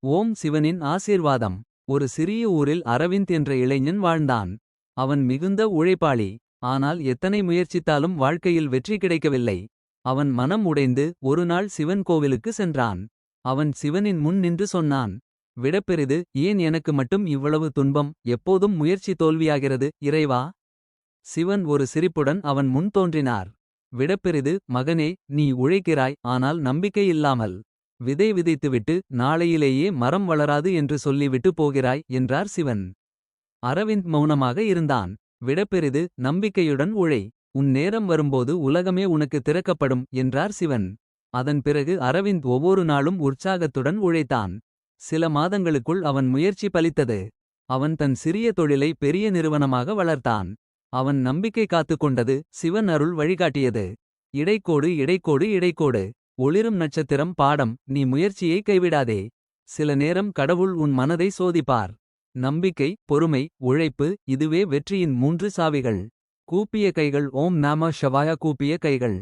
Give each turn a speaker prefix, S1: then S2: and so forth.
S1: ஓம் சிவனின் ஆசீர்வாதம். ஒரு சிறிய ஊரில் அரவிந்த் என்ற இளைஞன் வாழ்ந்தான். அவன் மிகுந்த உழைப்பாளி. ஆனால் எத்தனை முயற்சித்தாலும் வாழ்க்கையில் வெற்றி கிடைக்கவில்லை. அவன் மனம் உடைந்து ஒருநாள் சிவன் கோவிலுக்கு சென்றான். அவன் சிவனின் முன் நின்று சொன்னான். விடப்பெரிது, ஏன் எனக்கு மட்டும் இவ்வளவு துன்பம். எப்போதும் முயற்சி தோல்வியாகிறது இறைவா. சிவன் ஒரு சிரிப்புடன் அவன் முன் தோன்றினார். விடப்பெரிது, மகனே, நீ உழைக்கிறாய், ஆனால் நம்பிக்கை இல்லாமல். விதை விதைத்துவிட்டு நாளையிலேயே மரம் வளராது என்று சொல்லிவிட்டு போகிறாய் என்றார் சிவன். அரவிந்த் மௌனமாக இருந்தான். விடப்பெரிது, நம்பிக்கையுடன் உழை. உன் நேரம் வரும்போது உலகமே உனக்கு திறக்கப்படும் என்றார் சிவன். அதன் பிறகு அரவிந்த் ஒவ்வொரு நாளும் உற்சாகத்துடன் உழைத்தான். சில மாதங்களுக்குள் அவன் முயற்சி பலித்தது. அவன் தன் சிறிய தொழிலை பெரிய நிறுவனமாக வளர்த்தான். அவன் நம்பிக்கை காத்துக்கொண்டது, சிவன் அருள் வழிகாட்டியது. இடைக்கோடு இடைக்கோடு இடைக்கோடு. ஒளிரும் நட்சத்திரம் பாடம். நீ முயற்சியை கைவிடாதே. சில நேரம் கடவுள் உன் மனதை சோதிப்பார். நம்பிக்கை, பொறுமை, உழைப்பு, இதுவே வெற்றியின் 3 சாவிகள். கூப்பிய கைகள். ஓம் நம ஷவாய. கூப்பிய கைகள்.